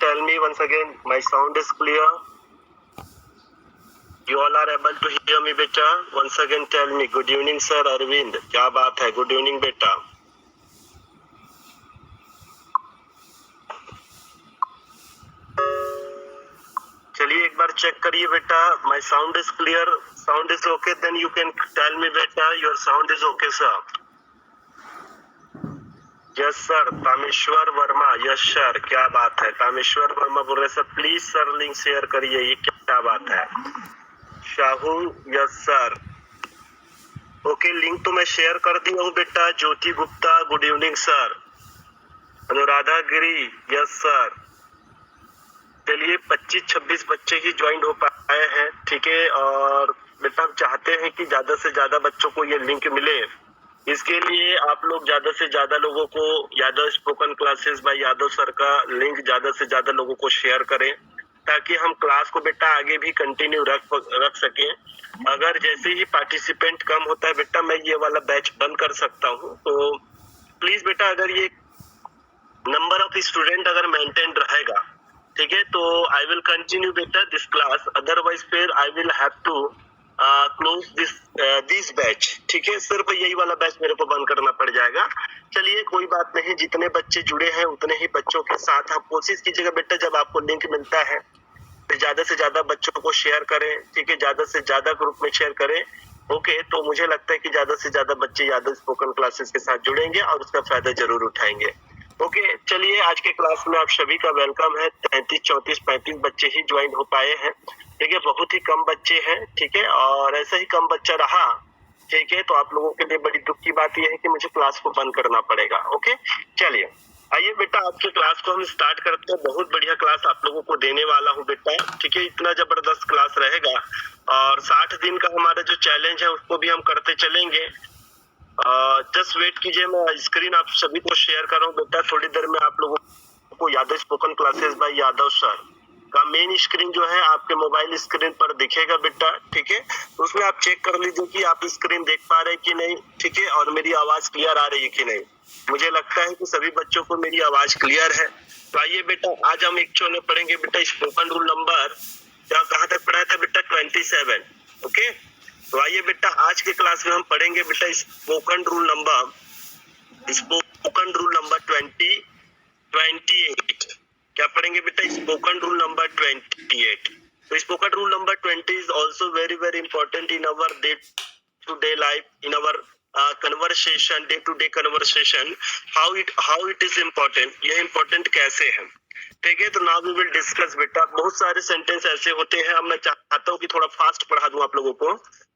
tell me once again, my sound is clear? You all are able to hear me beta? Once again tell me. Good evening sir Arvind. क्या बात है? Good evening बेटा. चलिए एक बार check करिए बेटा. My sound is clear. Sound is okay. Then you can tell me बेटा. Your sound is okay sir. Yes sir. Tameshwar Verma. Yes sir. क्या बात है? तामेश्वर वर्मा बोल रहे sir. Please sir link share करिए. ये क्या बात है? Shahu. Yes sir. Okay link तो मैं शेयर कर दिया हूँ बेटा. Jyoti Gupta. Good evening sir. Anuradha Giri. Yes sir. चलिए 25-26 बच्चे ही ज्वाइन हो पाए हैं. ठीक है. और बेटा हम चाहते हैं कि ज्यादा से ज्यादा बच्चों को ये लिंक मिले. इसके लिए आप लोग ज्यादा से ज्यादा लोगों को Yadav spoken classes bye Yadav sir का लिंक ज्यादा से ज्यादा लोगों को शेयर करें, ताकि हम क्लास को बेटा आगे भी कंटिन्यू रख सकें. अगर जैसे ही पार्टिसिपेंट कम होता है बेटा, मैं ये वाला बैच बंद कर सकता हूँ. तो प्लीज बेटा अगर ये नंबर ऑफ स्टूडेंट अगर मेंटेन रहेगा, ठीक है, तो आई विल कंटिन्यू बेटा दिस क्लास. अदरवाइज फिर I will have to close this batch. ठीक है. सिर्फ यही वाला बैच मेरे को बंद करना पड़ जाएगा. चलिए कोई बात नहीं. जितने बच्चे जुड़े हैं उतने ही बच्चों के साथ आप कोशिश कीजिएगा बेटा, जब आपको लिंक मिलता है तो ज्यादा से ज्यादा बच्चों को शेयर करें. ठीक है. ज्यादा से ज्यादा ग्रुप में शेयर करें. ओके. तो मुझे लगता है कि ज्यादा से ज्यादा बच्चे यादव स्पोकन क्लासेस के साथ जुड़ेंगे और उसका फायदा जरूर उठाएंगे. ओके. चलिए आज के क्लास में आप सभी का वेलकम है. 33, 34, 35 बच्चे ही ज्वाइन हो पाए हैं. ठीक है. बहुत ही कम बच्चे हैं. ठीक है. और ऐसा ही कम बच्चा रहा, ठीक है, तो आप लोगों के लिए बड़ी दुख की बात यह है कि मुझे क्लास को बंद करना पड़ेगा. ओके. चलिए आइए बेटा आपके क्लास को हम स्टार्ट करते हैं. बहुत बढ़िया क्लास आप लोगों को देने वाला हूँ बेटा. ठीक है. इतना जबरदस्त क्लास रहेगा और 60 दिन का हमारा जो चैलेंज है उसको भी हम करते चलेंगे. जस्ट वेट कीजिए. मैं स्क्रीन आप सभी को शेयर कर रहा हूँ बेटा. थोड़ी देर में आप लोगों को Yadav spoken classes bye Yadav sir का मेन स्क्रीन जो है आपके मोबाइल स्क्रीन पर दिखेगा बेटा. ठीक है. उसमें आप चेक कर लीजिए कि आप स्क्रीन देख पा रहे हैं कि नहीं. ठीक है. और मेरी आवाज क्लियर आ रही है कि नहीं. मुझे लगता है कि सभी बच्चों को मेरी आवाज क्लियर है. तो आइए बेटा आज हम एक्चुअल में पढ़ेंगे बेटा स्पोकन रूल नंबर कहाँ तक पढ़ाया था बेटा 27. ओके. तो आइए बेटा आज के क्लास में हम पढ़ेंगे बेटा स्पोकन रूल नंबर 28. क्या पढ़ेंगे बेटा? Spoken rule number 28. तो spoken rule number 20 is also very very important in our day to day life, in our conversation, day to day conversation. How it is important. ये important कैसे है. ठीक है. तो नाउ वी विल डिस्कस बेटा. बहुत सारे सेंटेंस ऐसे होते हैं. अब मैं चाहता हूँ कि थोड़ा फास्ट पढ़ा दूं आप लोगों को.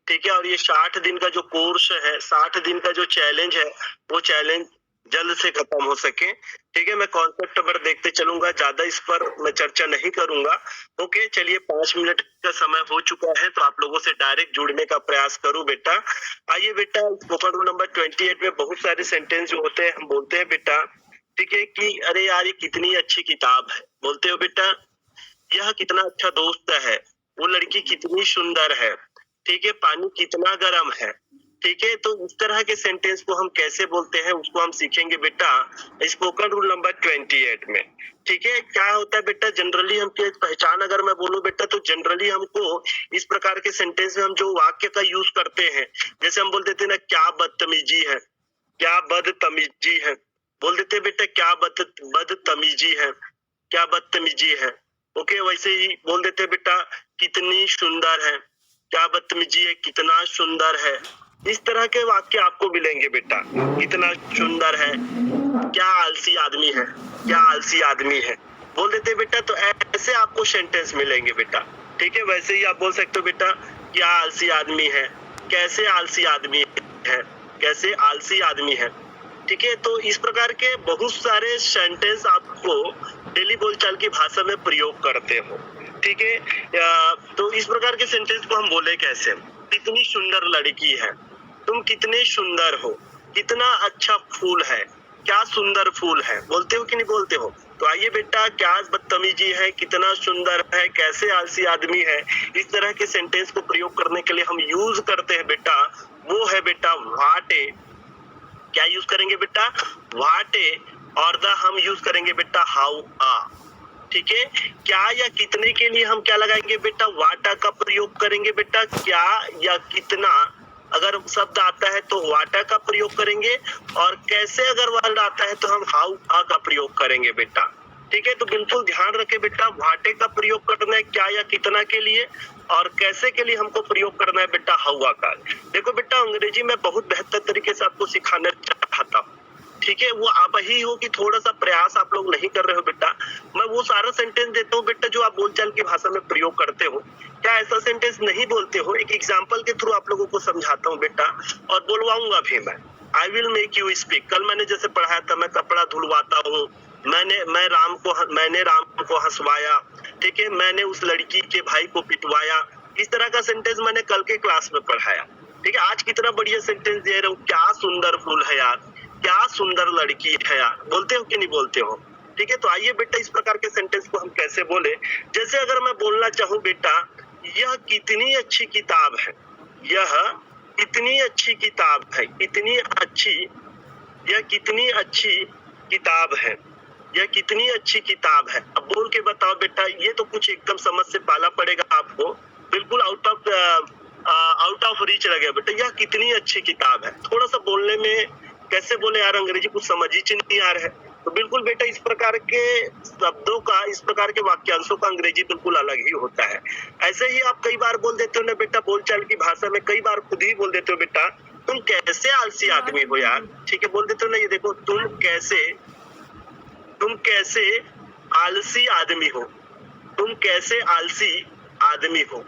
ठीक है. और ये 60 दिन का जो कोर्स है, 60 दिन का जो चैलेंज है, वो चैलेंज जल्द से खत्म हो सके. ठीक है. मैं कॉन्सेप्ट पर देखते चलूंगा, ज्यादा इस पर मैं चर्चा नहीं करूंगा. ओके. चलिए 5 मिनट का समय हो चुका है, तो आप लोगों से डायरेक्ट जुड़ने का प्रयास करूं बेटा. आइए बेटा स्पोकन रूल नंबर 28 में बहुत सारे सेंटेंस जो होते हैं हम बोलते हैं बेटा, ठीक है, कि अरे यार ये कितनी अच्छी किताब है. बोलते हो बेटा. यह कितना अच्छा दोस्त है. वो लड़की कितनी सुंदर है. ठीक है. पानी कितना गर्म है. ठीक है. तो इस तरह के सेंटेंस को हम कैसे बोलते हैं उसको हम सीखेंगे बेटा स्पोकन रूल नंबर 28 में. ठीक है. क्या होता है बेटा, जनरली हम की पहचान अगर मैं बोलूं बेटा, तो जनरली हमको इस प्रकार के सेंटेंस में हम जो वाक्य का यूज करते हैं, जैसे हम बोल देते हैं ना, क्या बदतमीजी है, क्या बदतमीजी है. बोल देते हैं बेटा क्या बदतमीजी है, क्या बदतमीजी है. ओके. वैसे ही बोल देते हैं बेटा कितनी सुंदर है, क्या बदतमीजी है, कितना सुंदर है. इस तरह के वाक्य आपको मिलेंगे बेटा. कितना सुंदर है, क्या आलसी आदमी है, क्या आलसी आदमी है. बोल देते हैं बेटा. तो ऐसे आपको सेंटेंस मिलेंगे बेटा. ठीक है. वैसे ही आप बोल सकते हो बेटा क्या आलसी आदमी है, कैसे आलसी आदमी है, कैसे आलसी आदमी है. ठीक है. तो इस प्रकार के बहुत सारे सेंटेंस आपको डेली बोलचाल की भाषा में प्रयोग करते हो. ठीक है. तो इस प्रकार के सेंटेंस को हम बोले कैसे. कितनी सुंदर लड़की है, तुम कितने सुंदर हो, कितना अच्छा फूल है, क्या सुंदर फूल है. बोलते हो कि नहीं बोलते हो. तो आइए बेटा क्या बदतमीजी है, कितना सुंदर है, कैसे आलसी आदमी है, इस तरह के सेंटेंस को प्रयोग करने के लिए हम यूज करते हैं बेटा, वो है बेटा व्हाट ए. क्या यूज करेंगे बेटा? व्हाट ए. और द हम यूज करेंगे बेटा हाउ आ. ठीक है, क्या या कितने के लिए हम क्या लगाएंगे बेटा, वाटा का प्रयोग करेंगे बेटा। क्या या कितना अगर शब्द आता है तो वाटा का प्रयोग करेंगे, और कैसे अगर वर्ड आता है तो हम हाउ आ का प्रयोग करेंगे बेटा। ठीक है, तो बिल्कुल ध्यान रखें बेटा, वाटे का प्रयोग करना है क्या या कितना के लिए, और कैसे के लिए हमको प्रयोग करना है बेटा हाउआ का। देखो बेटा, अंग्रेजी में बहुत बेहतर तरीके से आपको सिखाना चाहता हूँ। ठीक है, वो आप ही हो कि थोड़ा सा प्रयास आप लोग नहीं कर रहे हो बेटा। मैं वो सारा सेंटेंस देता हूँ बेटा जो आप बोलचाल की भाषा में प्रयोग करते हो। क्या ऐसा सेंटेंस नहीं बोलते हो? एक एग्जाम्पल के थ्रू आप लोगों को समझाता हूँ बेटा, और बोलवाऊंगा भी मैं। I will make you speak. कल मैंने जैसे पढ़ाया था, मैं कपड़ा धुलवाता हूँ, मैंने राम को हंसवाया। ठीक है, मैंने उस लड़की के भाई को पिटवाया। इस तरह का सेंटेंस मैंने कल के क्लास में पढ़ाया। ठीक है, आज कितना बढ़िया सेंटेंस दे रहा हूँ, क्या सुंदर फूल है यार, क्या सुंदर लड़की है यार। बोलते हो कि नहीं बोलते हो? ठीक है, तो आइए बेटा, इस प्रकार के सेंटेंस को हम कैसे बोले। जैसे अगर मैं बोलना चाहूँ बेटा, यह कितनी अच्छी किताब है, यह कितनी अच्छी किताब है, कितनी अच्छी, यह कितनी अच्छी किताब है, यह कितनी अच्छी किताब है। अब बोल के बताओ बेटा, ये तो कुछ एकदम समझ से पाला पड़ेगा आपको, बिल्कुल आउट ऑफ रीच लगे बेटा। यह कितनी अच्छी किताब है, थोड़ा सा बोलने में कैसे बोले यार, अंग्रेजी कुछ समझ ही नहीं आ रहा है। तो बिल्कुल बेटा, इस प्रकार के शब्दों का, इस प्रकार के वाक्यांशों का अंग्रेजी बिल्कुल अलग ही होता है। ऐसे ही आप कई बार बोल देते हो ना बेटा, बोलचाल की भाषा में कई बार खुद ही बोल देते हो बेटा, तुम कैसे आलसी आदमी हो यार। ठीक है, बोल देते हो ना, ये देखो, तुम कैसे आलसी आदमी हो, तुम कैसे आलसी आदमी हो।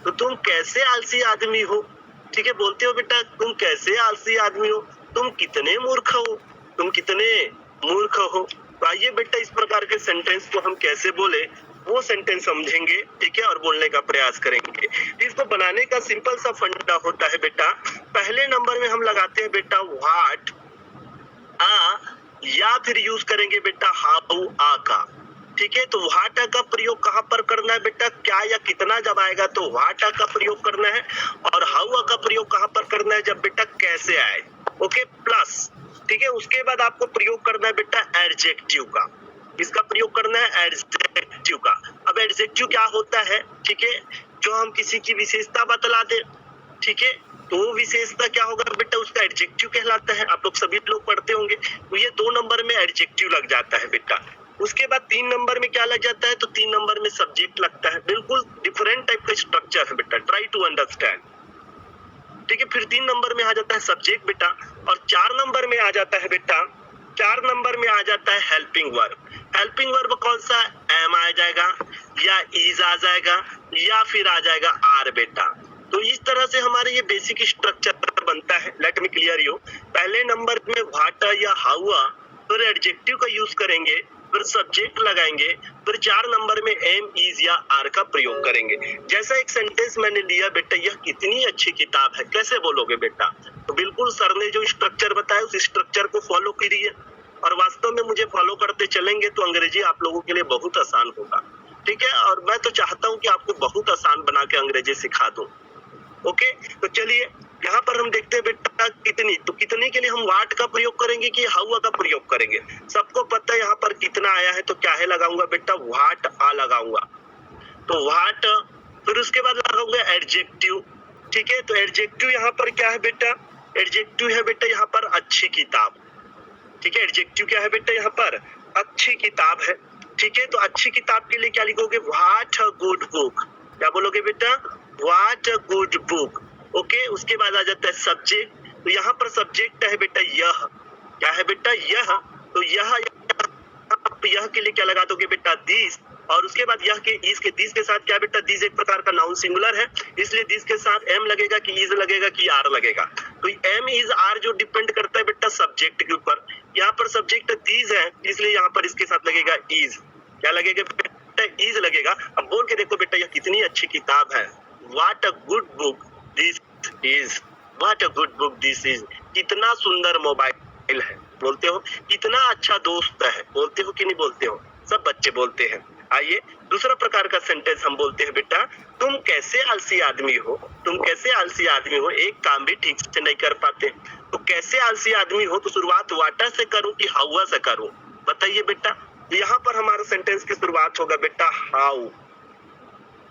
तो तुम कैसे आलसी आदमी हो। ठीक है, बोलते हो बेटा, तुम कैसे आलसी आदमी हो, तुम कितने मूर्ख हो, तुम कितने मूर्ख हो। तो आइए बेटा, इस प्रकार के सेंटेंस को हम कैसे बोले वो सेंटेंस समझेंगे। ठीक है, और बोलने का प्रयास करेंगे। इसको बनाने का सिंपल सा फंडा होता है बेटा, पहले नंबर में हम लगाते हैं बेटा व्हाट, आ, या फिर यूज करेंगे बेटा हाउ आ का। ठीक है, तो व्हाट का प्रयोग कहाँ पर करना है बेटा, क्या या कितना जब आएगा तो व्हाट का प्रयोग करना है, और हाउ का प्रयोग कहाँ पर करना है, जब बेटा कैसे आए। Okay, plus. ठीक है, उसके बाद आपको प्रयोग करना है बेटा एडजेक्टिव का। इसका प्रयोग करना है एडजेक्टिव का। अब एडजेक्टिव क्या होता है, ठीक है, जो हम किसी की विशेषता बतला दे। ठीक है, तो वो विशेषता क्या होगा बेटा, उसका एडजेक्टिव कहलाता है। आप लोग सभी लोग पढ़ते होंगे, तो ये 2 नंबर में एडजेक्टिव लग जाता है बेटा। उसके बाद 3 नंबर में क्या लग जाता है, तो 3 नंबर में सब्जेक्ट लगता है। बिल्कुल डिफरेंट टाइप का स्ट्रक्चर है बेटा, ट्राई टू अंडरस्टैंड। ठीक है, फिर 3 नंबर में आ जाता है सब्जेक्ट बेटा, और 4 नंबर में आ जाता है बेटा, 4 नंबर में आ जाता है हेल्पिंग वर्ब। हेल्पिंग वर्ब कौन सा, एम आ जाएगा, या इज आ जाएगा, या फिर आ जाएगा आर बेटा। तो इस तरह से हमारे ये बेसिक स्ट्रक्चर बनता है। लेट मी क्लियर यू, पहले नंबर में व्हाट या हाउ, फिर एडजेक्टिव का यूज करेंगे, फिर सब्जेक्ट लगाएंगे, फिर 4 नंबर में एम, इज या आर का प्रयोग करेंगे। जैसा एक सेंटेंस मैंने लिया बेटा, यह कितनी अच्छी किताब है, कैसे बोलोगे बेटा, तो बिल्कुल सर ने जो स्ट्रक्चर बताया उस स्ट्रक्चर को फॉलो कीजिए, और वास्तव में मुझे फॉलो करते चलेंगे तो अंग्रेजी आप लोगों के लिए बहुत आसान होगा। ठीक है, और मैं तो चाहता हूँ कि आपको बहुत आसान बना के अंग्रेजी सिखा दूं। ओके, तो चलिए यहाँ पर हम देखते हैं बेटा कितनी, तो कितने के लिए हम व्हाट का प्रयोग करेंगे कि हाउ का प्रयोग करेंगे। सबको पता है यहाँ पर कितना आया है, तो क्या है लगाऊंगा बेटा, व्हाट आ लगाऊंगा। तो व्हाट, फिर उसके बाद लगाऊंगा एडजेक्टिव। ठीक है, तो एडजेक्टिव यहाँ पर क्या है बेटा, एडजेक्टिव है बेटा यहाँ पर अच्छी किताब। ठीक है, एडजेक्टिव क्या है बेटा यहाँ पर, अच्छी किताब है। ठीक है, तो अच्छी किताब के लिए क्या लिखोगे, व्हाट अ गुड बुक। क्या बोलोगे बेटा, what a good book. Okay, उसके बाद आ जाता है सब्जेक्ट। तो यहाँ पर सब्जेक्ट है बेटा यह, क्या है बेटा यह, तो यह के लिए क्या लगा दोगे बेटा दिस, और उसके बाद यह के इस के दिस के साथ क्या बेटा, दिस एक प्रकार का नाउन सिंगुलर है, इसलिए दिस के साथ एम लगेगा कि इज लगेगा कि आर लगेगा। तो एम इज आर जो डिपेंड करता है बेटा सब्जेक्ट के ऊपर। यहाँ पर सब्जेक्ट दिस है, इसलिए यहाँ पर इसके साथ लगेगा इज। क्या लगेगा बेटा, इज लगेगा। अब बोल के देखो बेटा, यह कितनी अच्छी किताब है, what a good book this is, what a good book this is. कितना सुंदर मोबाइल है, बोलते हो, कितना अच्छा दोस्त है, बोलते हो कि नहीं बोलते हो, सब बच्चे बोलते हैं। आइए दूसरा प्रकार का सेंटेंस हम बोलते हैं बेटा, तुम कैसे आलसी आदमी हो, तुम कैसे आलसी आदमी हो, एक काम भी ठीक से नहीं कर पाते। तो कैसे आलसी आदमी हो, तो शुरुआत वाटा से करूं कि हाउआ से करूं, बताइए बेटा। तो यहाँ पर हमारा सेंटेंस की शुरुआत होगा बेटा हाउ।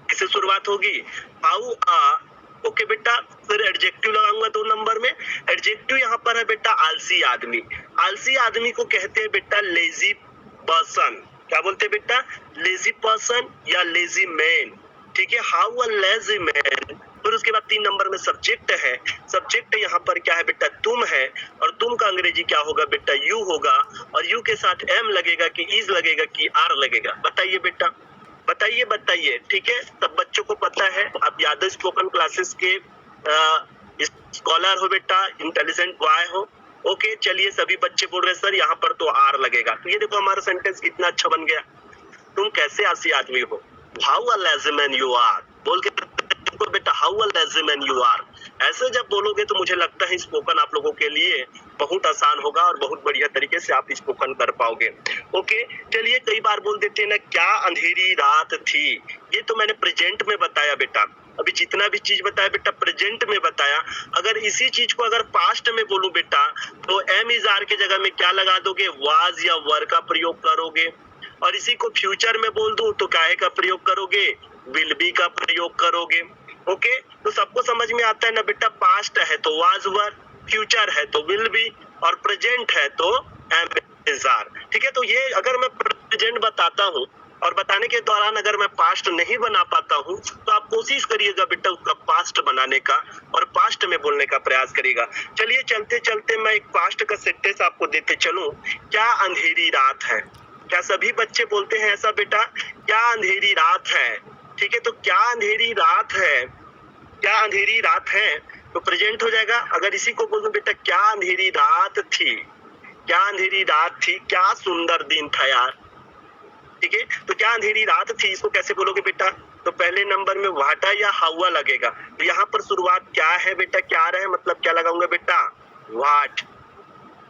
किससे शुरुआत होगी? How uh. ओके बेटा, फिर एडजेक्टिव लगाऊंगा 2 नंबर में। एडजेक्टिव यहाँ पर है बेटा आलसी आदमी। आलसी आदमी को कहते हैं बेटा लेजी पर्सन। क्या बोलते हैं बेटा? लेजी पर्सन या लेजी मैन। ठीक है, हाउ अ लेजी मैन। फिर उसके बाद 3 नंबर में सब्जेक्ट है। सब्जेक्ट यहाँ पर क्या है बेटा? तुम है, और तुम का अंग्रेजी क्या होगा बेटा? यू होगा, और यू के साथ एम लगेगा कि इज लगेगा कि आर लगेगा? बताइए बेटा, बताइए बताइए। ठीक है, सब बच्चों को पता है, आप यादव स्पोकन क्लासेस के स्कॉलर हो बेटा, इंटेलिजेंट बॉय हो। ओके, चलिए सभी बच्चे बोल रहे सर यहाँ पर तो आर लगेगा। तो ये देखो हमारा सेंटेंस कितना अच्छा बन गया। तुम कैसे आलसी आदमी हो? How a lazy man you are. बोल के देखो बेटा, how a lazy man you are. ऐसे जब बोलोगे तो मुझे लगता है स्पोकन आप लोगों के लिए बहुत आसान होगा और बहुत बढ़िया तरीके से आप स्पोकन कर पाओगे। ओके, चलिए कई बार बोल देते हैं ना, क्या अंधेरी रात थी। ये तो मैंने प्रेजेंट में बताया बेटा। अभी जितना भी चीज बताया बेटा प्रेजेंट में बताया। अगर इसी चीज को अगर पास्ट में बोलूं बेटा, तो एम इज आर के जगह में क्या लगा दोगे? वाज या वर का प्रयोग करोगे। और इसी को फ्यूचर में बोल दूं तो काहे का प्रयोग करोगे? विल बी का प्रयोग करोगे। ओके, तो सबको समझ में आता है ना बेटा? पास्ट है तो वाज वर, फ्यूचर है तो विल बी, और प्रेजेंट है तो एम इज आर। ठीक है, तो ये अगर मैं प्रेजेंट बताता हूँ और बताने के दौरान अगर मैं पास्ट नहीं बना पाता हूँ, तो आप कोशिश करिएगा बेटा उसका पास्ट बनाने का और पास्ट में बोलने का प्रयास करिएगा। चलिए चलते चलते मैं एक पास्ट का सेंटेंस आपको देते चलूं। क्या अंधेरी रात है। क्या सभी बच्चे बोलते हैं ऐसा बेटा? क्या अंधेरी रात है। ठीक है, तो क्या अंधेरी रात है, क्या अंधेरी रात है तो प्रेजेंट हो जाएगा। अगर इसी को बोलूं बेटा, क्या अंधेरी रात थी, क्या अंधेरी रात थी, क्या सुंदर दिन था यार। ठीक है, तो क्या अंधेरी रात थी, इसको कैसे बोलोगे बेटा? तो पहले नंबर में वाटा या हाउआ लगेगा। तो यहाँ पर शुरुआत क्या है बेटा? क्या रहे, मतलब क्या लगाऊंगा बेटा? वाट।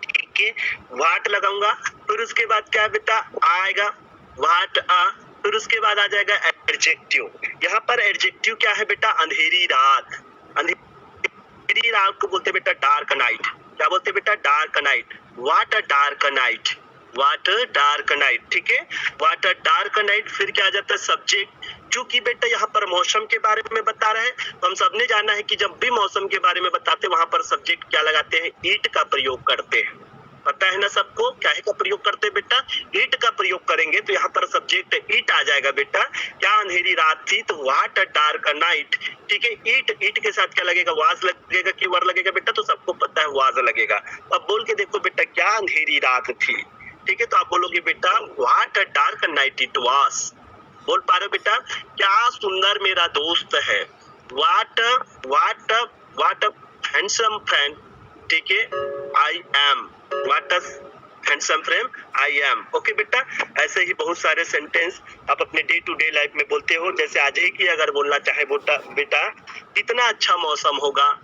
ठीक है, वाट लगाऊंगा। फिर उसके बाद क्या बेटा आएगा? वाट आ। फिर उसके बाद आ जाएगा एडजेक्टिव। यहाँ पर एडजेक्टिव क्या है बेटा? अंधेरी रात। अंधेरी रात को बोलते बेटा डार्क नाइट। क्या बोलते बेटा? Dark night. What a dark night, what a dark night. ठीक है, वाट अ डार्क नाइट। फिर क्या आ जाता है? सब्जेक्ट। क्योंकि बेटा यहाँ पर मौसम के बारे में बता रहे हैं, तो हम सबने जाना है कि जब भी मौसम के बारे में बताते हैं वहां पर सब्जेक्ट क्या लगाते हैं? ईट का प्रयोग करते हैं। पता है ना सबको? क्या का प्रयोग करते हैं बेटा? ईट का प्रयोग करेंगे, तो यहाँ पर सब्जेक्ट ईट आ जाएगा बेटा। क्या अंधेरी रात थी, तो वाट अ डार्क नाइट। ठीक है, ईट, ईट के साथ क्या लगेगा? वाज लगेगा कि वर लगेगा बेटा? तो सबको पता है वाज लगेगा। अब बोल के देखो बेटा, क्या अंधेरी रात थी। ठीक है, तो आप बोलोगे बेटा what a dark night it was. बोल पा रहे हो बेटा? क्या सुंदर मेरा दोस्त है। What what what a handsome friend. ठीक है, I am. What a handsome friend I am. Okay बेटा, ऐसे ही बहुत सारे सेंटेंस आप अपने डे टू डे लाइफ में बोलते हो। जैसे आज ही की अगर बोलना चाहे बेटा, कितना अच्छा मौसम होगा,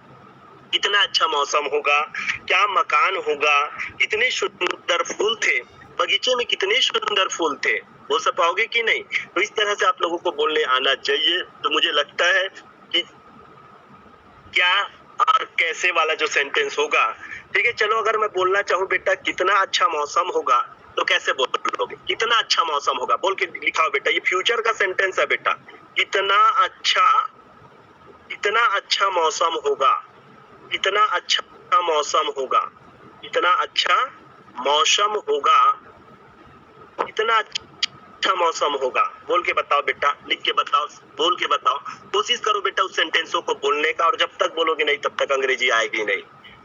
कितना अच्छा मौसम होगा, क्या मकान होगा, कितने सुंदर फूल थे, बगीचे में कितने सुंदर फूल थे। बोल सब पाओगे कि नहीं? तो इस तरह से आप लोगों को बोलने आना चाहिए। तो मुझे लगता है कि क्या और कैसे वाला जो सेंटेंस होगा। ठीक है, चलो अगर मैं बोलना चाहूँ बेटा कितना अच्छा मौसम होगा, तो कैसे बोलोगे? कितना अच्छा मौसम होगा बोल के लिखाओ बेटा। ये फ्यूचर का सेंटेंस है बेटा। कितना अच्छा मौसम होगा, इतना अच्छा मौसम होगा, इतना अच्छा मौसम होगा, इतना अच्छा मौसम होगा। बोल के बताओ बेटा, लिख के बताओ, बोल के बताओ। कोशिश करो बेटा उस सेंटेंसों को बोलने का, और जब तक बोलोगे नहीं तब तक अंग्रेजी आएगी नहीं।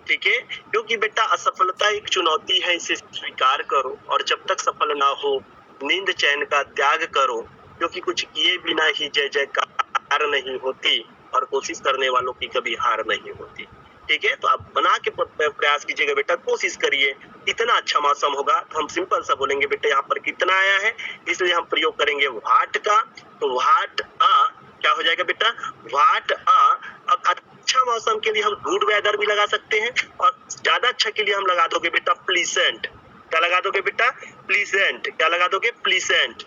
ठीक है, क्योंकि बेटा असफलता एक चुनौती है, इसे स्वीकार करो, और जब तक सफल ना हो नींद चैन का त्याग करो, क्योंकि कुछ किए बिना ही जय जयकार नहीं होती, और कोशिश करने वालों की कभी हार नहीं होती। ठीक है, तो आप बना के प्रयास कीजिएगा बेटा, कोशिश करिए। कितना अच्छा मौसम होगा, तो हम सिंपल सा बोलेंगे बेटा यहाँ पर कितना आया है, इसलिए हम प्रयोग करेंगे व्हाट का। तो व्हाट अ क्या हो जाएगा बेटा? What a. अब अच्छा मौसम के लिए हम गुड वेदर भी लगा सकते हैं, और ज्यादा अच्छा के लिए हम लगा दोगे बेटा प्लीजेंट। क्या लगा दोगे बेटा? प्लीजेंट। क्या लगा दोगे? प्लीजेंट।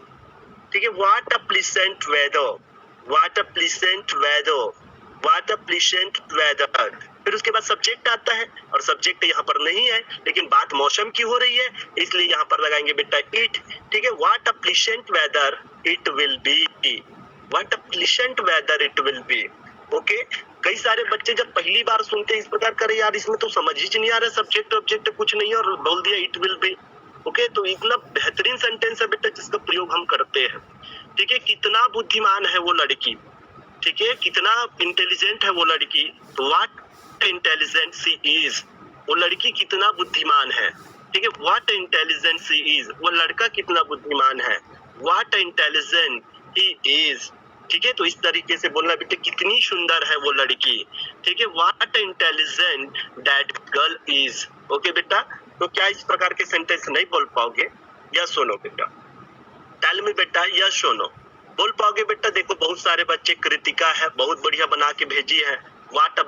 ठीक है, what a pleasant weather, what a pleasant weather, what a pleasant weather. फिर उसके बाद सब्जेक्ट आता है और सब्जेक्ट यहाँ पर नहीं है, लेकिन बात मौसम की हो रही है, इसलिए यहाँ पर लगाएंगे बेटा इट। ठीक है, what a pleasant whether it will be, what a pleasant whether it will be. Okay, कई सारे बच्चे जब पहली बार सुनते हैं इस प्रकार करे, यार इसमें तो समझ ही नहीं आ रहा, सब्जेक्ट ऑब्जेक्ट कुछ नहीं है और बोल दिया इट विल बी। ओके, तो इतना बेहतरीन सेंटेंस है बेटा जिसका प्रयोग हम करते हैं। ठीक है, कितना बुद्धिमान है वो लड़की, ठीक है, कितना इंटेलिजेंट है वो लड़की, तो व्हाट इंटेलिजेंट सी इज, वो लड़की कितना बुद्धिमान है। ठीक है, व्हाट इंटेलिजेंट सी इज, वो लड़का कितना बुद्धिमान है। What intelligent he is. ठीक है, तो इस तरीके से बोलना बेटे, कितनी सुंदर है वो लड़की। ठीक है, what intelligent that girl is. Okay बेटा, तो क्या इस प्रकार के सेंटेंस नहीं बोल पाओगे? यस सुनो बेटा, टेल मी बेटा, यस सुनो, बोल पाओगे बेटा? देखो बहुत सारे बच्चे, कृतिका है बहुत बढ़िया बना के भेजी है, what a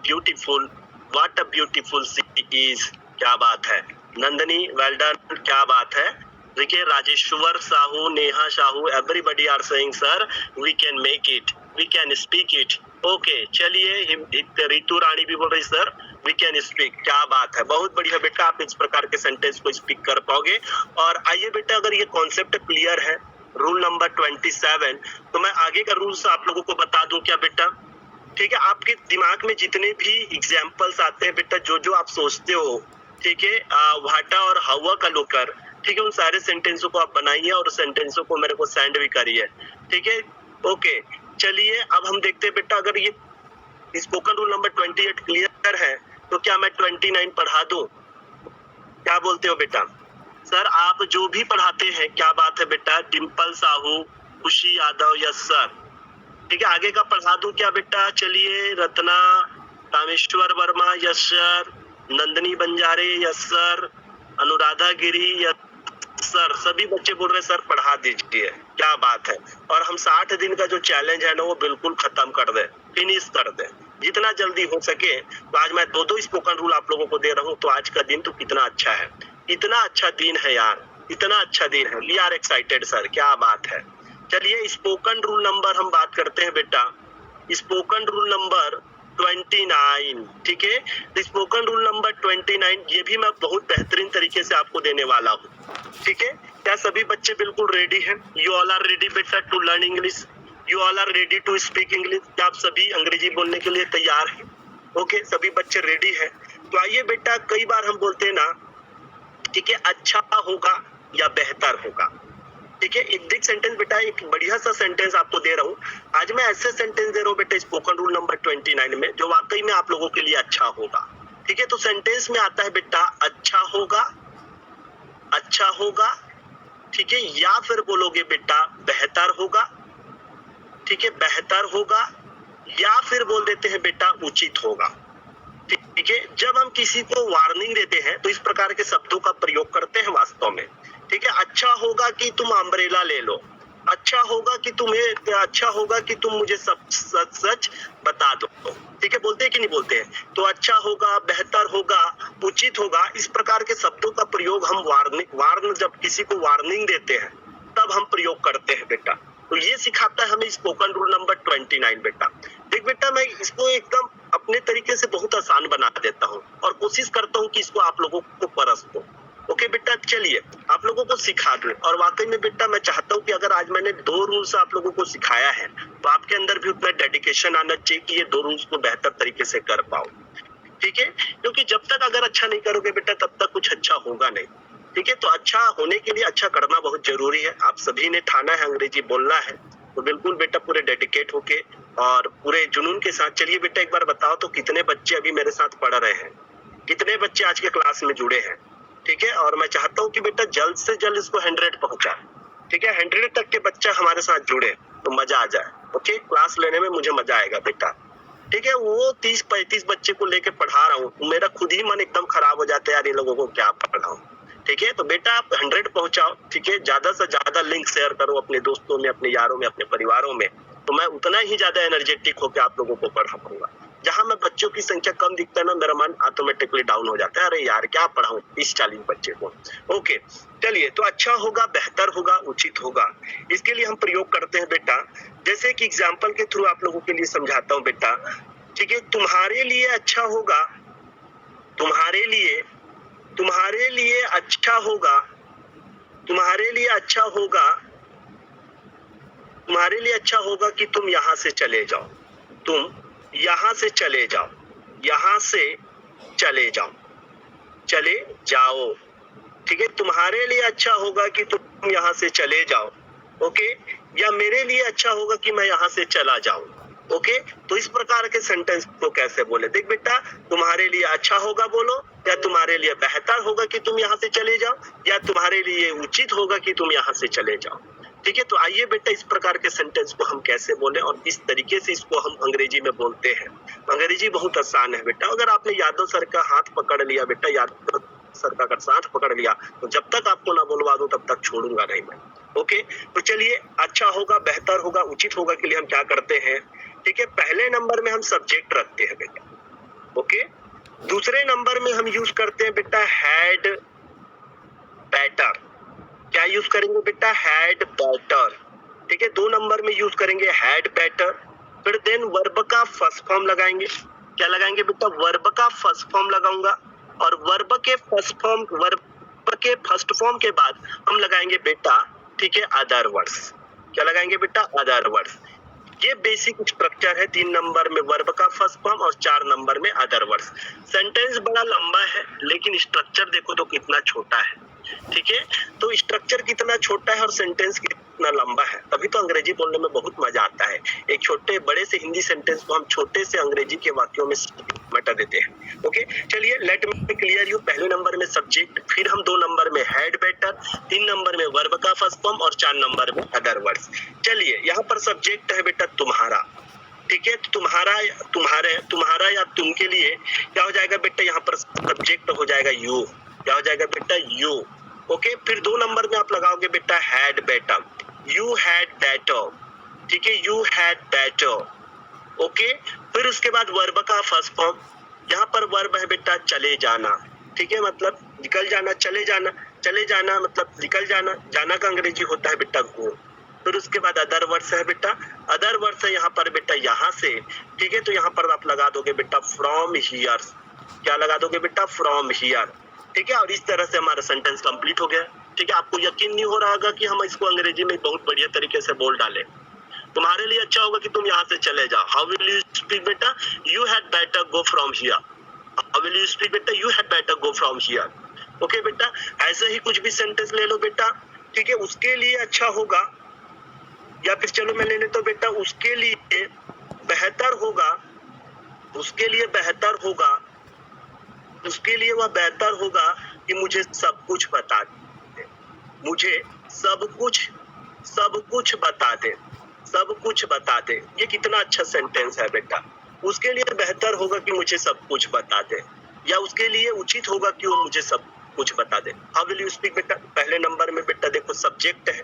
beautiful sea is, क्या बात है। नंदनी वेल डन, क्या बात है। देखिए Rajeshwar Sahu, Neha Sahu, everybody are saying sir we can make it, we can speak it. Okay चलिए, रितु रानी भी बोल रही सर वी कैन स्पीक, क्या बात है, बहुत बढ़िया बेटा, आप इस प्रकार के सेंटेंस को स्पीक कर पाओगे। और आइए बेटा, अगर ये कॉन्सेप्ट क्लियर है, रूल नंबर 27, तो मैं आगे का रूल्स आप लोगों को बता दूं क्या बेटा? ठीक है, आपके दिमाग में जितने भी एग्जाम्पल्स आते हैं बेटा, जो जो आप सोचते हो, ठीक है, वाटा और हवा का लोकर, ठीक है, उन सारे सेंटेंसों को आप बनाइए और सेंटेंसों को मेरे को सेंड भी करिए। ठीक है, ओके चलिए, अब हम देखते हैं बेटा, अगर ये स्पोकन रूल नंबर 28 क्लियर है, तो क्या मैं 29 पढ़ा दूं? क्या बोलते हो बेटा? सर आप जो भी पढ़ाते हैं, क्या बात है बेटा। डिम्पल साहू, खुशी यादव, यस सर। ठीक है, आगे का पढ़ा दूं क्या बेटा? चलिए, रत्ना, कामेश्वर वर्मा, यस सर। नंदनी बंजारे, yes sir. Anuradha Giri, yes sir. सभी बच्चे बोल रहे सर पढ़ा दीजिए, क्या बात है। और हम 60 दिन का जो चैलेंज है ना, वो बिल्कुल खत्म कर दे, फिनिश कर दे जितना जल्दी हो सके। तो आज मैं 2-2 स्पोकन रूल आप लोगों को दे रहा हूँ, तो आज का दिन तो कितना अच्छा है, इतना अच्छा दिन है यार, इतना अच्छा दिन है। वी आर एक्साइटेड सर, क्या बात है। चलिए, स्पोकन रूल नंबर हम बात करते हैं बेटा, स्पोकन रूल नंबर 29। ठीक है, तो स्पोकन रूल नंबर 29 ये भी मैं बहुत बेहतरीन तरीके से आपको देने वाला हूँ। ठीक है, क्या सभी बच्चे बिल्कुल रेडी हैं? यू ऑल आर रेडी बेटा to learn English, you all are ready to speak English, क्या आप सभी अंग्रेजी बोलने के लिए तैयार हैं? ओके, सभी बच्चे रेडी हैं। तो आइए बेटा, कई बार हम बोलते हैं ना, ठीक है, अच्छा होगा या बेहतर होगा। ठीक है, एक सेंटेंस बेटा, एक बढ़िया सा सेंटेंस आपको दे रहा हूँ आज मैं, ऐसे सेंटेंस दे रहा हूँ बेटा स्पोकन रूल नंबर 29 में, जो वाकई में आप लोगों के लिए अच्छा होगा। ठीक है, तो सेंटेंस में आता है बेटा, अच्छा होगा, अच्छा होगा। ठीक है, या फिर बोलोगे बेटा बेहतर होगा। ठीक है, बेहतर होगा, या फिर बोल देते हैं बेटा उचित होगा। ठीक है, जब हम किसी को वार्निंग देते हैं तो इस प्रकार के शब्दों का प्रयोग करते हैं वास्तव में। ठीक है, अच्छा होगा कि तुम अम्ब्रेला ले लो, अच्छा होगा कि तुम मुझे सब सच सच बता दो। ठीक है, बोलते हैं कि नहीं बोलते हैं? तो अच्छा होगा, बेहतर होगा, उचित होगा, इस प्रकार के शब्दों का प्रयोग हम जब किसी को वार्निंग देते हैं तब हम प्रयोग करते हैं बेटा। तो ये सिखाता है हमें स्पोकन रूल नंबर 29 बेटा। देख बेटा, मैं इसको एकदम अपने तरीके से बहुत आसान बना देता हूँ और कोशिश करता हूँ कि इसको आप लोगों को परस दो। ओके बेटा, चलिए आप लोगों को सिखा दूं। और वाकई में बेटा, मैं चाहता हूँ कि अगर आज मैंने 2 रूल्स आप लोगों को सिखाया है, तो आपके अंदर भी उतना डेडिकेशन आना चाहिए कि ये 2 रूल्स को बेहतर तरीके से कर पाओ। ठीक है, क्योंकि जब तक अगर अच्छा नहीं करोगे बेटा, तब तक कुछ अच्छा होगा नहीं। ठीक है, तो अच्छा होने के लिए अच्छा करना बहुत जरूरी है। आप सभी ने ठाना है अंग्रेजी बोलना है, तो बिल्कुल बेटा पूरे डेडिकेट होके और पूरे जुनून के साथ। चलिए बेटा, एक बार बताओ तो कितने बच्चे अभी मेरे साथ पढ़ रहे हैं, कितने बच्चे आज के क्लास में जुड़े हैं? ठीक है, और मैं चाहता हूँ कि बेटा जल्द से जल्द इसको 100 पहुंचा। ठीक है, 100 तक के बच्चा हमारे साथ जुड़े तो मजा आ जाए। ओके, क्लास लेने में मुझे मजा आएगा बेटा। ठीक है, वो 30-35 बच्चे को लेके पढ़ा रहा हूँ, मेरा खुद ही मन एकदम खराब हो जाता है, यार इन लोगों को क्या पढ़ाऊं। ठीक है, तो बेटा आप 100 पहुंचाओ। ठीक है, ज्यादा से ज्यादा लिंक शेयर करो अपने दोस्तों में, अपने यारों में, अपने परिवारों में, तो मैं उतना ही ज्यादा एनर्जेटिक होकर आप लोगों को पढ़ा पाऊंगा। जहां मैं बच्चों की संख्या कम दिखता है ना, मेरा मन ऑटोमेटिकली डाउन हो जाता है, अरे यार क्या पढ़ाऊं 30-40 बच्चे को। ओके चलिए, तो अच्छा होगा, बेहतर होगा, उचित होगा, इसके लिए हम प्रयोग करते हैं बेटा। जैसे कि एग्जाम्पल के थ्रू आप लोगों के लिए समझाता हूँ बेटा। ठीक है, तुम्हारे लिए अच्छा होगा तुम्हारे लिए अच्छा होगा, तुम्हारे लिए अच्छा होगा कि तुम यहाँ से चले जाओ, तुम यहाँ से चले जाओ, यहाँ से चले जाओ, चले जाओ। ठीक है, तुम्हारे लिए अच्छा होगा कि तुम यहाँ से चले जाओ, ओके, या मेरे लिए अच्छा होगा कि मैं यहाँ से चला जाऊं, ओके। तो इस प्रकार के सेंटेंस को कैसे बोले, देख बेटा, तुम्हारे लिए अच्छा होगा बोलो, या तुम्हारे लिए बेहतर होगा कि तुम यहाँ से चले जाओ, या तुम्हारे लिए उचित होगा कि तुम यहाँ से चले जाओ। ठीक है, तो आइए बेटा इस प्रकार के सेंटेंस को हम कैसे बोले और इस तरीके से इसको हम अंग्रेजी में बोलते हैं। अंग्रेजी बहुत आसान है बेटा, अगर आपने यादव सर का हाथ पकड़ लिया बेटा, यादव सर का अगर साथ पकड़ लिया तो जब तक आपको ना बुलवा दो तब तक छोड़ूंगा नहीं मैं, ओके। तो चलिए, अच्छा होगा, बेहतर होगा, उचित होगा के लिए हम क्या करते हैं, ठीक है, पहले नंबर में हम सब्जेक्ट रखते हैं बेटा, ओके। दूसरे नंबर में हम यूज करते हैं बेटा हैड बेटर, क्या यूज करेंगे बेटा, हैड बेटर, ठीक है। 2 नंबर में यूज करेंगे हैड बेटर, फिर देन वर्ब का फर्स्ट फॉर्म लगाएंगे, क्या लगाएंगे बेटा, वर्ब का फर्स्ट फॉर्म लगाऊंगा, और वर्ब के फर्स्ट फॉर्म के बाद हम लगाएंगे बेटा, ठीक है, अदर वर्ड्स, क्या लगाएंगे बेटा, अदर वर्ड्स। ये बेसिक स्ट्रक्चर है, 3 नंबर में वर्ब का फर्स्ट फॉर्म और 4 नंबर में अदर वर्ड्स। सेंटेंस बड़ा लंबा है लेकिन स्ट्रक्चर देखो तो कितना छोटा है, ठीक है। तो स्ट्रक्चर कितना छोटा है और सेंटेंस कितना लंबा है, तभी तो अंग्रेजी बोलने में बहुत मजा आता है। एक छोटे बड़े से हिंदी सेंटेंस को हम छोटे से अंग्रेजी के वाक्यों में मटा देते हैं, ओके। चलिए, लेट मी क्लियर यू, पहले नंबर में सब्जेक्ट, फिर हम 2 नंबर में हैड बेटर, 3 नंबर में वर्ब का फर्स्ट फॉर्म और 4 नंबर में अदर वर्ड्स। चलिए, यहाँ पर सब्जेक्ट है बेटा तुम्हारा, ठीक है, तुम्हारा या तुम के लिए क्या हो जाएगा बेटा, यहाँ पर सब्जेक्ट हो जाएगा यू, क्या हो जाएगा बेटा, यू, ओके। फिर 2 नंबर में आप लगाओगे बेटा had better, you had better, ठीक है, यू हैड बेटर, ओके। फिर उसके बाद वर्ब का फर्स्ट फॉर्म, यहाँ पर वर्ब है बेटा चले जाना, ठीक है, मतलब निकल जाना, चले जाना मतलब निकल जाना, जाना का अंग्रेजी होता है बेटा गो। फिर उसके बाद अदर वर्ड्स है बेटा, अदर वर्ड्स है यहाँ पर बेटा यहाँ से, ठीक है, तो यहाँ पर आप लगा दोगे बेटा फ्रॉम हियर, क्या लगा दोगे बेटा, फ्रॉम हियर, ठीक है। और इस तरह से हमारा सेंटेंस कंप्लीट हो गया, ठीक है। आपको यकीन नहीं हो रहा होगा कि हम इसको अंग्रेजी में बहुत बढ़िया तरीके से बोल डाले। तुम्हारे लिए अच्छा होगा कि तुम यहाँ से चले जाओ, हाउ विल यू स्पीक बेटा, you had better go from here, how will you speak बेटा, you had better go from here, okay बेटा। ऐसे ही कुछ भी सेंटेंस ले लो बेटा, ठीक है, उसके लिए अच्छा होगा, या फिर चलो मैं ले लेता हूँ बेटा, उसके लिए बेहतर होगा, उसके लिए वह बेहतर होगा कि मुझे सब कुछ बता दे, मुझे सब कुछ बता दे। ये कितना अच्छा सेंटेंस है बेटा, उसके लिए बेहतर होगा कि मुझे सब कुछ बता दे, या उसके लिए उचित होगा कि वो मुझे सब कुछ बता दे। हाउ विल यू स्पीक बेटा, पहले नंबर में बेटा देखो सब्जेक्ट है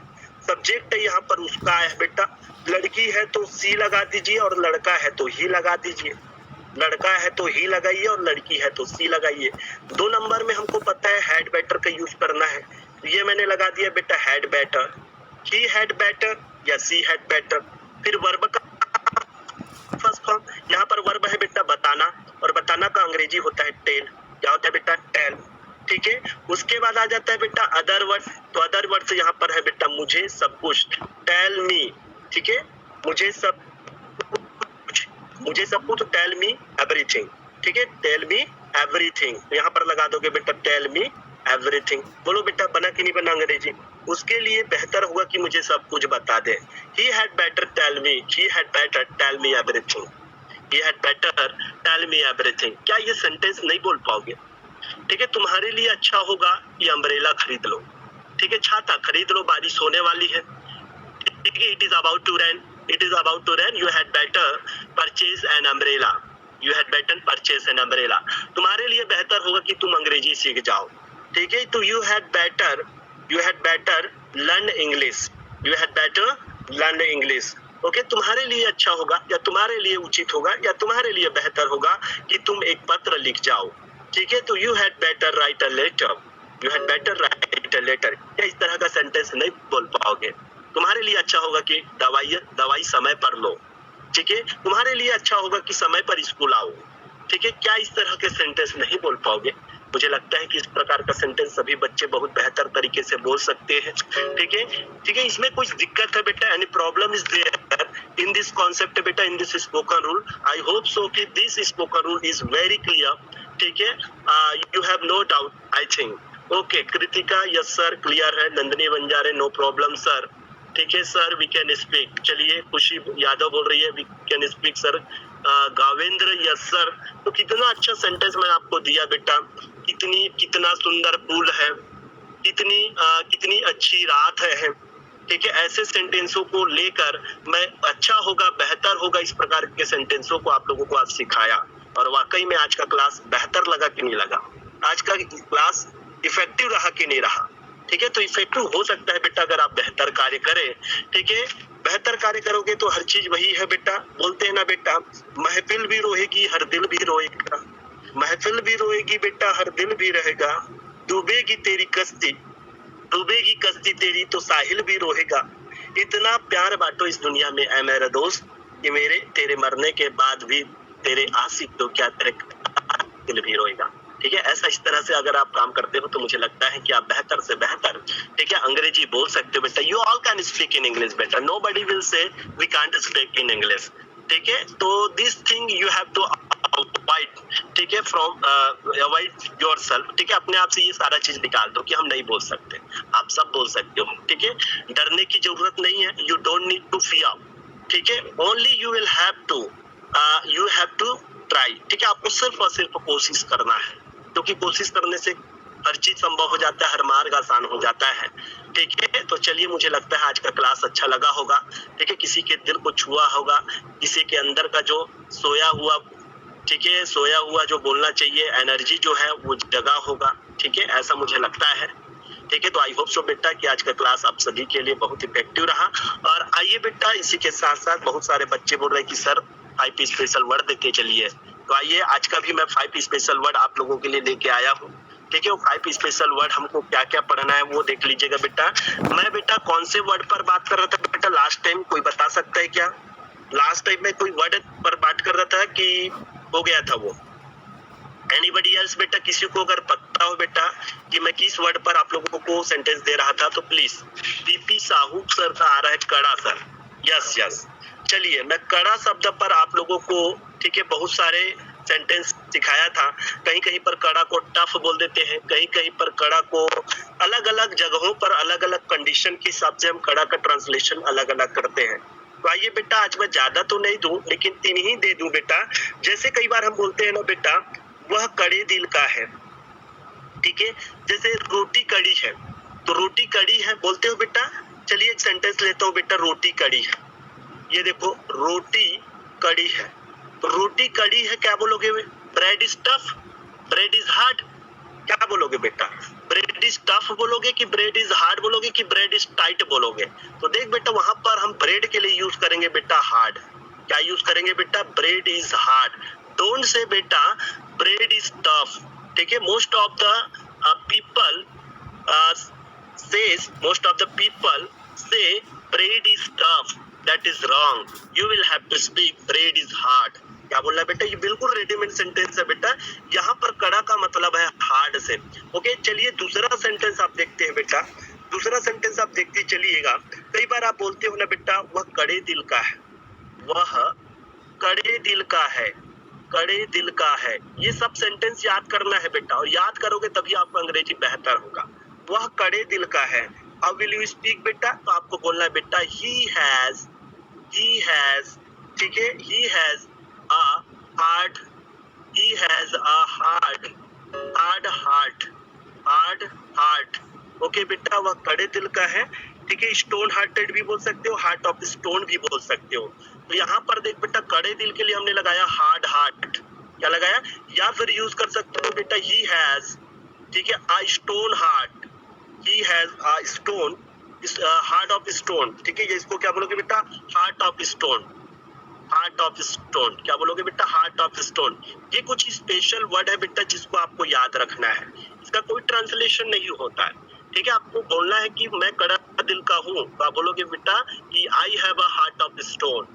यहाँ पर उसका है बेटा, लड़की है तो सी लगा दीजिए और लड़का है तो ही लगा दीजिए, लड़का है तो ही लगाइए और लड़की है तो सी लगाइए। 2 नंबर में हमको पता है हैड बेटर का यूज करना है, तो ये मैंने लगा दिया बेटा had better, he had better या सी हैड बेटर। फिर वर्ब का फर्स्ट फॉर्म, यहाँ पर वर्ब है बेटा बताना, और बताना का अंग्रेजी होता है टेल, क्या होता है बेटा, टेल, ठीक है। उसके बाद आ जाता है बेटा अदर वर्ड, तो अदर वर्ड से यहाँ पर है बेटा मुझे सब कुछ, टेल मी, ठीक है, मुझे सब कुछ, टेल मी एवरीथिंग, ठीक है, टेल मी एवरीथिंग, यहाँ पर लगा दोगे बेटा टेल मी एवरीथिंग। बोलो बेटा बना कि नहीं बना अंग्रेजी, उसके लिए बेहतर होगा कि मुझे सब कुछ बता दे, he had better tell me, he had better tell me everything, he had better tell me everything। क्या ये सेंटेंस नहीं बोल पाओगे, ठीक है। तुम्हारे लिए अच्छा होगा ये अम्ब्रेला खरीद लो, ठीक है, छाता खरीद लो, बारिश होने वाली है, ठीक है, it is about to rain, you had better purchase an umbrella, you had better purchase an umbrella। तुम्हारे लिए बेहतर होगा कि तुम अंग्रेजी सीख जाओ, ठीक है, तो you had better learn English, okay. तुम्हारे लिए अच्छा होगा या तुम्हारे लिए उचित होगा या तुम्हारे लिए बेहतर होगा कि तुम एक पत्र लिख जाओ, ठीक है, तो you had better write a letter, क्या इस तरह का सेंटेंस नहीं बोल पाओगे। तुम्हारे लिए अच्छा होगा कि दवाई समय पर लो, ठीक है, तुम्हारे लिए अच्छा होगा कि समय पर स्कूल आओ, ठीक है, क्या इस तरह के सेंटेंस नहीं बोल पाओगे? मुझे लगता है कि इस प्रकार का सेंटेंस सभी बच्चे बहुत बेहतर तरीके से बोल सकते हैं। ठीक है, ठीक है, इसमें कुछ दिक्कत है बेटा, any problem is there in this concept बेटा, in this spoken rule? I hope so कि this spoken rule is very clear. ठीक है, you have no doubt I think. Okay, Kritika yes sir clear है। Nandini Banjare no problem sir. ठीक है sir, we can speak. चलिए, खुशी यादव बोल रही है we can speak sir. Gavendra yes sir. तो कितना अच्छा सेंटेंस मैं आपको दिया बेटा, कितना सुंदर पुल है, कितनी अच्छी रात है। ठीक है, ऐसे सेंटेंसों को लेकर मैं अच्छा होगा, बेहतर होगा, इस प्रकार के सेंटेंसों को आप लोगों को आज सिखाया। और वाकई में आज का क्लास बेहतर लगा कि नहीं लगा? आज का क्लास इफेक्टिव रहा कि नहीं रहा? ठीक है, तो इफेक्टिव हो सकता है बेटा अगर आप बेहतर कार्य करें। ठीक है, बेहतर कार्य करोगे तो हर चीज वही है बेटा, बोलते हैं ना बेटा, महफिल भी रोएगी हर दिल भी रोएगा। महफिल भी रोएगी बेटा हर दिल भी रहेगा। डूबेगी तेरी कश्ती, डूबेगी कश्ती तेरी तो साहिल भी रोएगा। इतना प्यार बांटो इस दुनिया में ऐ मेरे दोस्त, कि मेरे तेरे मरने के बाद भी तेरे आशिक तो क्या तेरे दिल भी रोएगा। ठीक है, ऐसा इस तरह से अगर आप काम करते हो तो मुझे लगता है कि आप बेहतर से बेहतर, ठीक है, अंग्रेजी बोल सकते हो बेटा। You all can speak in English बेटा, nobody will say we can't speak in English. ठीक है, तो this thing you have to avoid, ठीक है, फ्रॉम अवॉइड योरसेल्फ। ठीक है, अपने आप से ये सारा चीज निकाल दो कि हम नहीं बोल सकते, आप सब बोल सकते हो। ठीक है, डरने की जरूरत नहीं है, you don't need to fear. ठीक है, only you will have to try. ठीक है, आपको सिर्फ और सिर्फ कोशिश करना है, क्योंकि कोशिश करने से हर चीज संभव हो जाता है, हर मार्ग आसान हो जाता है। ठीक है, तो चलिए, मुझे लगता है आज का क्लास अच्छा लगा होगा। ठीक है, किसी के दिल को छुआ होगा, किसी के अंदर का जो सोया हुआ, ठीक है, सोया हुआ जो बोलना चाहिए एनर्जी जो है वो जगा होगा। ठीक है, ऐसा मुझे लगता है। ठीक है, तो आई होप सो बेटा कि आज का क्लास आप सभी के लिए बहुत इफेक्टिव रहा। और आइए बेटा, इसी के साथ साथ बहुत सारे बच्चे बोल रहे हैं कि सर 5 स्पेशल वर्ड देके चलिए। तो आइए, आज का भी मैं 5 स्पेशल वर्ड आप लोगों के लिए लेके आया हूँ। ठीक है, वो 5 स्पेशल वर्ड हमको क्या क्या पढ़ना है वो देख लीजिएगा बेटा। मैं बेटा कौन से वर्ड पर बात कर रहा था बेटा लास्ट टाइम, कोई बता सकता है क्या? लास्ट टाइम में कोई वर्ड पर बात कर रहा था कि हो गया था वो? एनीबडी एल्स बेटा, किसी को अगर पता हो बेटा कि मैं किस वर्ड पर आप लोगों को सेंटेंस दे रहा था तो प्लीज। पीपी साहू सर का आ रहा है कड़ा सर। यस यस, चलिए, मैं कड़ा शब्द पर आप लोगों को, ठीक है, बहुत सारे सेंटेंस सिखाया था। कहीं कहीं पर कड़ा को टफ बोल देते हैं, कहीं कहीं पर कड़ा को अलग अलग जगहों पर अलग अलग कंडीशन के हिसाब से हम कड़ा का ट्रांसलेशन अलग अलग करते हैं। तो आइए बेटा, आज मैं ज्यादा तो नहीं दूं, लेकिन 3 ही दे दूं बेटा। जैसे कई बार हम बोलते हैं ना बेटा, वह कड़े दिल का है। ठीक है, जैसे रोटी कड़ी है, तो रोटी कड़ी है बोलते हो बेटा। चलिए एक सेंटेंस लेता हूँ बेटा, रोटी कड़ी है। ये देखो, रोटी कड़ी है, तो रोटी कड़ी है क्या बोलोगे? Bread is tough, bread is hard, क्या बोलोगे बेटा? ब्रेड इज टफ बोलोगे कि ब्रेड इज हार्ड बोलोगे कि ब्रेड इज टाइट बोलोगे? तो देख बेटा, वहां पर हम ब्रेड के लिए यूज करेंगे बेटा हार्ड। क्या यूज करेंगे बेटा? Bread is hard. Don't say बेटा ब्रेड इज टफ। ठीक है, मोस्ट ऑफ द पीपल से bread is tough, that is wrong. You will have to speak bread is hard. क्या बोलना है बेटा? ये बिल्कुल रेडीमेड सेंटेंस है बेटा, यहाँ पर कड़ा का मतलब है हार्ड से। ओके, चलिए दूसरा सेंटेंस आप देखते हैं बेटा। दूसरा सेंटेंस आप देखते चलिएगा। कई बार आप बोलते हो ना बेटा, वह कड़े दिल का है, वह कड़े दिल का है, कड़े दिल का है। ये सब सेंटेंस याद करना है बेटा, और याद करोगे तभी आपको अंग्रेजी बेहतर होगा। वह कड़े दिल का है। हाउ विल यू स्पीक बेटा? तो आपको बोलना है बेटा, ही हैज, ठीक है, he has a hard heart। Okay बेटा, वह कड़े दिल का है। ठीक है, स्टोन हार्टेड भी बोल सकते हो, हार्ट ऑफ स्टोन भी बोल सकते हो। तो यहाँ पर देख बेटा, कड़े दिल के लिए हमने लगाया हार्ड हार्ट। क्या लगाया? या फिर यूज कर सकते हो बेटा, he has, ठीक है, a stone heart, he has a stone, heart of stone. ठीक है, इसको क्या बोलोगे बेटा? Heart of stone, heart of stone. क्या बोलोगे बेटा? Heart of stone. ये कुछ स्पेशल वर्ड है बेटा जिसको आपको याद रखना है, इसका कोई ट्रांसलेशन नहीं होता है। ठीक है, आपको बोलना है कि मैं कड़ा दिल का हूँ, तो आप बोलोगे बेटा कि I have a heart of stone.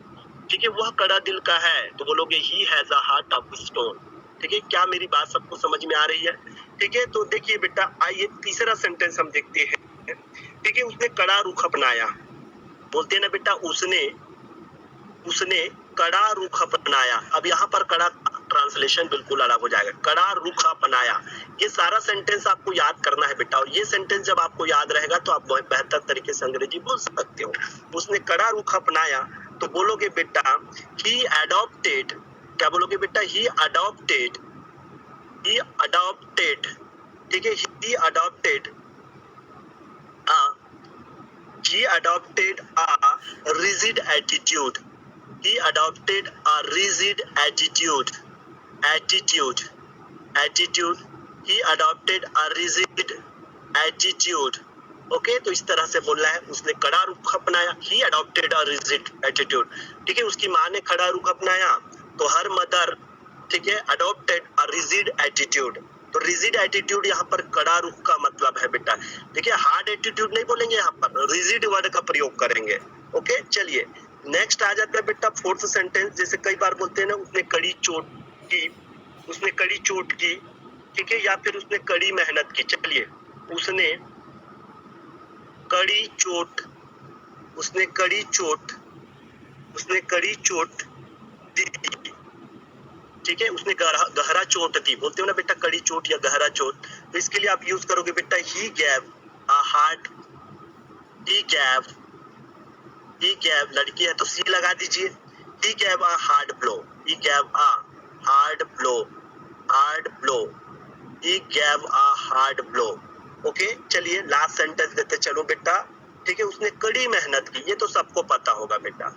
ठीक है, वह कड़ा दिल का है, तो बोलोगे he has a heart of stone. ठीक है, क्या मेरी बात सबको समझ में आ रही है? ठीक है, तो देखिए बेटा, आइए तीसरा सेंटेंस हम देखते हैं। ठीक है, उसने कड़ा रुख अपनाया, बोलते हैं ना बेटा, उसने कड़ा रुख अपनाया। अब यहाँ पर कड़ा ट्रांसलेशन बिल्कुल अलग हो जाएगा। कड़ा रुख अपनाया, ये सारा सेंटेंस आपको याद करना है बेटा, और ये सेंटेंस जब आपको याद रहेगा तो आप बहुत बेहतर तरीके से अंग्रेजी बोल सकते हो। उसने कड़ा रुख अपनाया, तो बोलोगे बेटा ही अडॉप्टेड, क्या बोलोगे बेटा? ही अडॉप्टेड, ठीक है, ही adopted a rigid attitude. He adopted a rigid attitude. He adopted a rigid attitude. Okay, तो इस तरह से बोलना है, उसने कड़ा रुख अपनाया। He adopted a rigid attitude. ठीक है, उसकी माँ ने कड़ा रुख अपनाया, तो हर मदर, ठीक है, adopted a rigid attitude. तो रिजिड एटीट्यूड यहाँ पर कड़ा रुख का मतलब है बेटा। देखिए, हार्ड एटीट्यूड नहीं बोलेंगे, यहाँ पर रिजिड वर्ड का प्रयोग करेंगे। ओके, चलिए नेक्स्ट आ जाता है बेटा फोर्थ सेंटेंस। जैसे कई बार बोलते हैं ना, उसने कड़ी चोट की, ठीक है, या फिर उसने कड़ी मेहनत की। चलिए, उसने कड़ी चोट दी, ठीक है, उसने गहरा चोट दी, बोलते हो ना बेटा कड़ी चोट या गहरा चोट। तो इसके लिए आप यूज करोगे बेटा ही गैव अ हार्ड, लड़की है तो सी लगा दीजिए। He gave a hard blow, he gave a hard blow. Okay, चलिए लास्ट सेंटेंस देते चलो बेटा। ठीक है, उसने कड़ी मेहनत की, ये तो सबको पता होगा बेटा,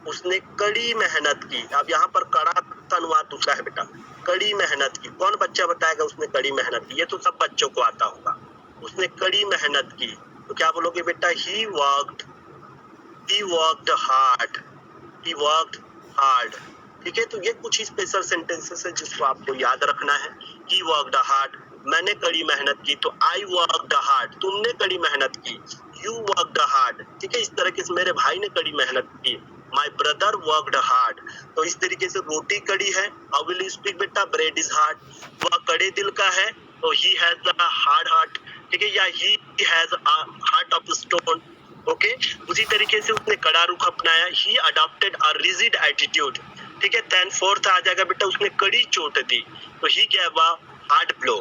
उसने कड़ी मेहनत की। अब यहाँ पर कड़ा का अनुवाद दूसरा है बेटा, कड़ी मेहनत की। कौन बच्चा बताएगा उसने कड़ी मेहनत की? ये तो सब बच्चों को आता होगा। उसने कड़ी मेहनत की, तो क्या बोलोगे बेटा? He worked hard. ठीक है, तो ये कुछ स्पेशल सेंटेंसेस है जिसको आपको याद रखना है। ही वर्कड हार्ड, मैंने कड़ी मेहनत की, तो आई वर्कड हार्ड, तुमने कड़ी मेहनत की। यू वर्कड हार्ड, ठीक है, इस तरीके से मेरे भाई ने कड़ी मेहनत की। माई ब्रदर वर्कड हार्ड, तो इस तरीके से रोटी कड़ी है। हाउ विल यू स्पीक बेटा? ब्रेड इज हार्ड, वह कड़े दिल का है, तो he has a hard heart, ठीक है, या he has a heart of stone. Okay, उसी तरीके से उसने कड़ा रुख अपनाया। ही अडॉप्टेड अ रिजिड एटीट्यूड, ठीक है। देन फोर्थ आ जाएगा बेटा, उसने कड़ी चोट दी, तो ही गैव अ हार्ड ब्लो,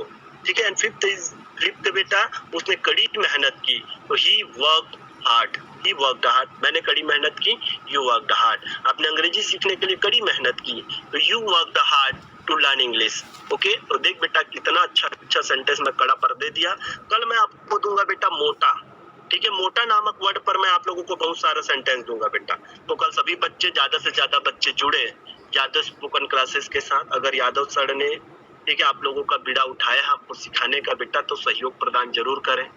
ठीक है। एंड फिफ्थ बेटा, उसने कड़ी मेहनत की, तो ही वर्कड हार्ड, मैंने कड़ी मेहनत की, यू वर्कड हार्ड। आपने अंग्रेजी सीखने के लिए कड़ी मेहनत की, तो you worked hard to learn English. Okay, तो देख बेटा कितना अच्छा सेंटेंस में कड़ा पर दे दिया। कल मैं आपको दूंगा बेटा मोटा, ठीक है, मोटा नामक वर्ड पर मैं आप लोगों को बहुत सारा सेंटेंस दूंगा बेटा। तो कल सभी बच्चे, ज्यादा से ज्यादा बच्चे जुड़े यादव स्पोकन क्लासेस के साथ। अगर यादव सर ने, ठीक है, आप लोगों का बीड़ा उठाया है आपको सिखाने का बेटा, तो सहयोग प्रदान जरूर करें।